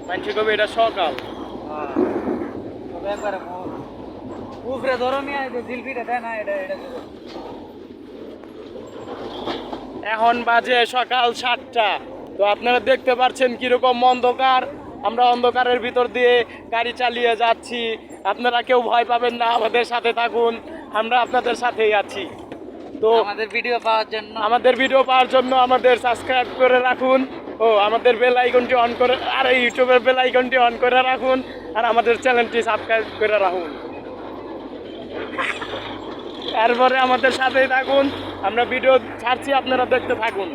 মানুষ কবে এটা সকাল একবারে উপরে ধরো নিয়ে জিলপিটা দেয় না এটা এটা এখন বাজে সকাল 7টা। তো আপনারা দেখতে পাচ্ছেন কিরকম অন্ধকার, আমরা অন্ধকারের ভিতর দিয়ে গাড়ি চালিয়ে যাচ্ছি। আপনারা কেউ ভয় পাবেন না, আমাদের সাথে থাকুন, আমরা আপনাদের সাথেই আছি। তো আমাদের ভিডিও পাওয়ার জন্য আমাদের সাবস্ক্রাইব করে রাখুন ও আমাদের বেল আইকনটি অন করে আর ইউটিউবের বেল আইকনটি অন করে রাখুন আর আমাদের চ্যানেলটি সাবস্ক্রাইব করে রাখুন। এরপরে আমাদের সাথেই থাকুন, আমরা ভিডিও ছাড়ছি, আপনারা দেখতে থাকুন।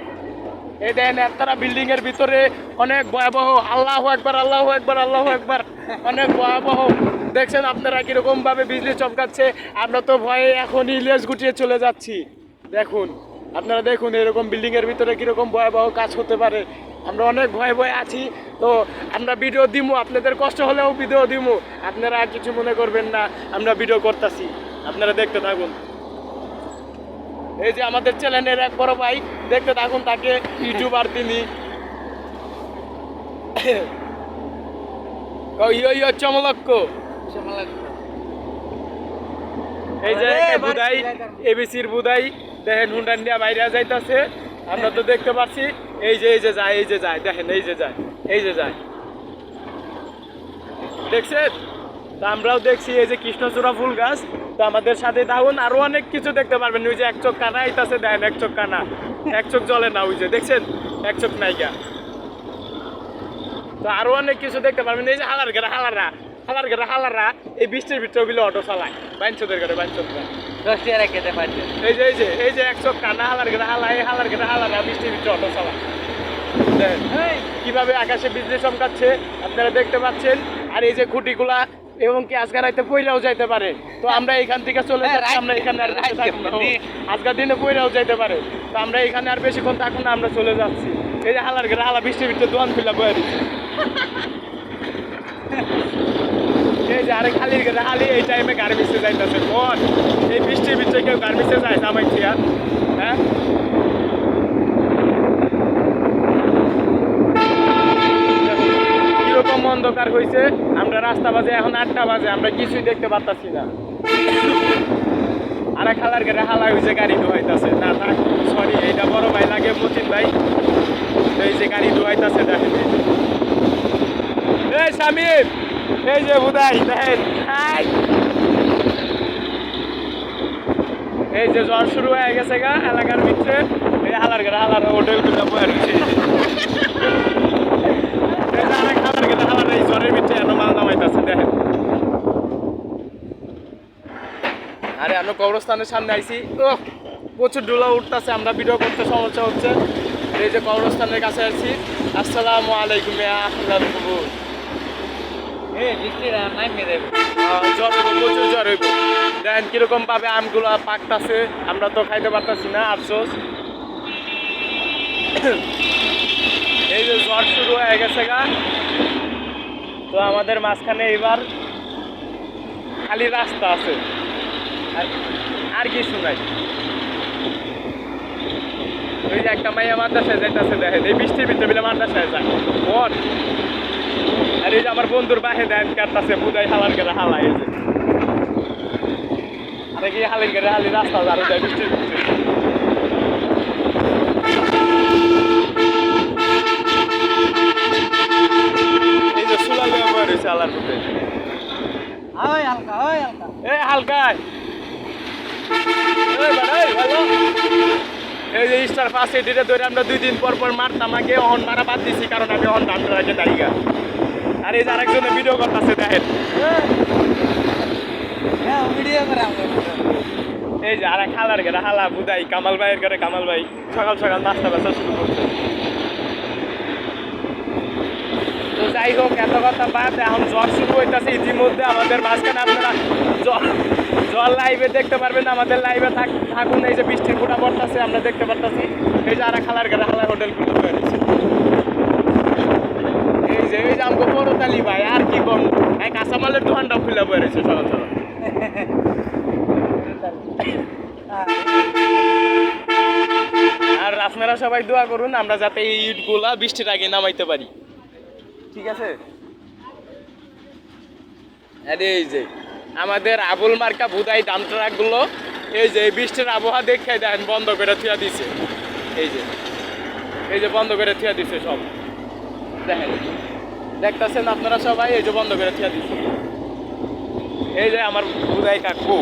এই দেখেন একতারা বিল্ডিং এর ভিতরে অনেক ভয়াবহ, আল্লাহু আকবার আল্লাহু আকবার আল্লাহু আকবার, অনেক ভয়াবহ। দেখছেন আপনারা কিরকম ভাবে বিজলি চমকাচ্ছে, আমরা তো ভয়ে এখনই লেজ গুটিয়ে চলে যাচ্ছি। দেখুন আপনারা দেখুন এরকম বিল্ডিং এর ভিতরে কিরকম ভয়াবহ কাজ হতে পারে। আমরা অনেক ভয়ে ভয়ে আছি। তো আমরা ভিডিও দিমু, আপনাদের কষ্ট হলেও ভিডিও দিমু, আপনারা আর কিছু মনে করবেন না, আমরা ভিডিও করতেছি, আপনারা দেখতে থাকুন। এই যে আমাদের চ্যানেলের এক বড় ভাই, দেখতে থাকুন, তাকে ইউটিউবার তিনি। চমলক্ষ এই যে বুদাই এবিসির বুদাই দেখেন হুন্ডান নিয়ে বাইরে যাইতেছে, আমরা তো দেখতে পাচ্ছি। এই যে যায় দেখেন, এই যে যায় দেখছেন। তো আমরাও দেখছি এই যে কৃষ্ণচূড়া ফুল গাছ। তো আমাদের সাথে থাকুন, আরো অনেক কিছু দেখতে পারবেন। ওই যে এক চোখ কানা আইতাছে, দেখেন এক চোখ কানা, এক চোখ জ্বলে না, ওই যে দেখছেন এক চোখ নাইকা। তো আরো অনেক কিছু দেখতে পারবেন। এই যে হালারা এই বৃষ্টির ভিতরে বিলে অটো চালায়, বাইনচোদের ঘরে বাইনচোদরা 10 টাকা খেতে পারছে। এই যে এক চোখ কানা হালারা বৃষ্টির ভিতরে অটো চালায়। কিভাবে আকাশে বিজলি চমকাচ্ছে আপনারা দেখতে পাচ্ছেন। আর এই যে খুঁটিগুলা এবং কি আজকে রাইতে পইরাও যাইতে পারে। তো আমরা এখান থেকে চলে যাচ্ছি, আমরা এখানে আর আজকের দিনে পইরাও যাইতে পারে। তো আমরা এখানে আর বেশিক্ষণ থাকুন না, আমরা চলে যাচ্ছি। এই যে হালা বৃষ্টির ভিতরে দোয়ান খুলা বয়ে দিচ্ছে। এই যে আরে খালির হালি এই টাইমে গার্মেন্টসে যাইতেছে। কোন এই বৃষ্টির ভিতরে কেউ গার্মেন্টসে যায় জামাইছি আর হ্যাঁ। কিরকম অন্ধকার হয়েছে, আমরা রাস্তা বাজে এখন 8টা বাজে, আমরা কিছুই দেখতে পারতাছি না। আরে খালার গেলে হালা হয়েছে, গাড়ি ধোয়াইতেছে না থাক, সরি এইটা বড় ভাই লাগে মতিন ভাই। এই যে গাড়ি ধোয়াইতেছে দেখেন, এই শামিম এই যে বুদাই দেখেন, এই যে জ্বর শুরু হয়ে গেছে গা এলাকার ভিতরে। এই হালার হোটেল গুলো বয়ে রয়েছে, এই জ্বরের ভিতরে এত মাল নামাইতেছে দেখেন। আরে আমরা কবরস্থানের সামনে আইছি, ও প্রচুর ধুলা উঠতেছে, আমরা ভিডিও করতে সমস্যা হচ্ছে। এই যে কবরস্থানের কাছে আছি। আসসালামু আলাইকুম জ্বর হইব, প্রচুর জ্বর হইব। দেখেন কিরকম ভাবে আমগুলো পাকতাছে, আমরা তো খাইতে পারতাছি না, আফসোস। এই যে জ্বর শুরু হয়ে গেছে গা। তো আমাদের মাঝখানে এবার খালি রাস্তা আছে, আর কিছু নাই। ওই যে একটা মাইয়া মাদ্রাসায় যাইতেছে দেখেন, এই বৃষ্টির ভিতরে বিলে মাদ্রাসায় যায় বল। আর এই যে আমার বন্ধুর বাহে দেন কাটতেছে বুদাই হালার গেলে হালা, এই যে আরে কি হালির গেলে হালি রাস্তা আরো যায় বৃষ্টির ভিতরে। এই যে সুলা ব্যবহার হয়েছে আলার মধ্যে, এই হালকায় এই যে স্টার ফার্স্ট এডিটে ধরে আমরা 2 দিন পর পর মারতাম, আগে অহন মারা বাদ দিছি, কারণ আমি অহন ধান রাখে দাঁড়িয়ে। আর এই যে আরেকজনে ভিডিও করতেছে দেখেন, এই যে আরেক হালার ঘরে হালা বুদাই, কামাল ভাইয়ের ঘরে কামাল ভাই সকাল সকাল নাস্তা বেচা শুরু করছে। তো যাই হোক এত কথা বাদ, এখন জ্বর শুরু হইতেছে ইতিমধ্যে আমাদের মাঝখানে। আপনারা জল লাইভে দেখতে পারবেন, আমাদের লাইভে থাকুন। এই যে বৃষ্টির ফুটা পড়তেছে, আমরা দেখতে পারতেছি। এই যে আরেক হালার ঘরে হালা হোটেলগুলো হয়েছে। এই যে আমাকে বড়তালি ভাই, আর কি কম, এক কাঁচামালের দোকানটাও খুলে বেড়েছে সকাল সকাল। আর আপনারা সবাই দোয়া করুন আমরা যাতে এই ইটগুলা বৃষ্টির আগে নামাইতে পারি, ঠিক আছে? আরে এই যে আমাদের আবুল মার্কা বুদাই ডাম ট্রাকগুলো এই যে এই বৃষ্টির আবহাওয়া দেখে দেন বন্ধ করে থুয়া দিছে, এই যে বন্ধ করে থুয়া দিছে সব, দেখেন দেখতেছেন আপনারা সবাই, এই যে বন্ধ করে থুয়া দিছে। এই যে আমার বুদাই কাকু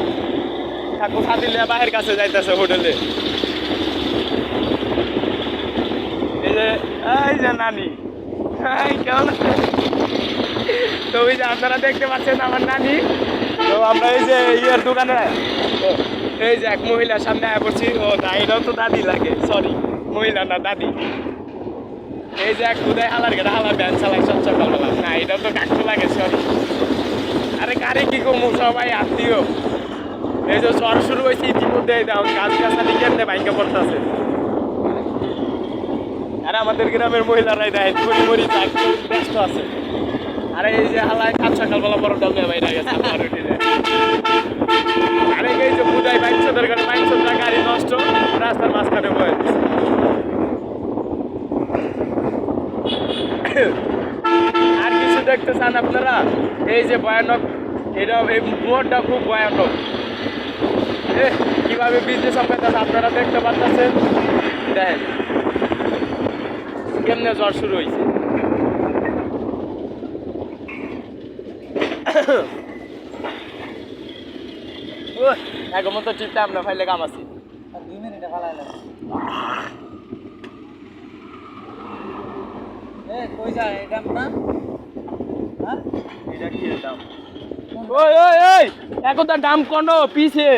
ছাতি লিয়া বাহের কাছে যাইতেছে হোটেলে। এই যে নানি, কেমন আছে? তো ওই যে আপনারা দেখতে পাচ্ছেন আমার নানি। তো আমরা এই যে ইয়ের দোকানে এই যে এক মহিলার সামনে আয়া পড়ছি। ও না, এটাও তো দাদি লাগে, সরি মহিলা না দাদি। এই যে এক খুদাই হালার গেটা হালার ব্যান চালাই সব সকালবেলা, না এটাও তো কাকু লাগে, সরি। আরে কারে কি কমু, সবাই আত্মীয়। এই যে জ্বর শুরু হয়েছে ইতিমধ্যে, গাছ গাছালি কেমনে বাইকে পড়তেছে। আর আমাদের গ্রামের মহিলারাই দেয় মরি মরি ব্যস্ত আছে। আরে এই যে হালায় সাত সকালবেলা বড় ডাল নিয়ে বাইরে গেছে আমার রুটিনে। আরে এই যে বুঝাই বাইকশোদের গাড়ি বাইকশোদরা গাড়ি নষ্ট রাস্তার মাঝখানে বয়ে দিচ্ছে। আর কিছু দেখতে চান আপনারা? এই যে ভয়ানক, এটা এই মোড়টা খুব ভয়ানক। কিভাবে বিজনেস হবে আপনারা দেখতে পাচ্ছেন, দেখেন কেমনে জ্বর শুরু হয়েছে। এখন মতো চিন্তা আমরা ফাইলে কাম আছি। 2 মিনিটে ফালাইলাম। কই যায় এটা না? হ্যাঁ এটা কি দাম? ওই ওই ওই এখন তো দাম কোন পিছে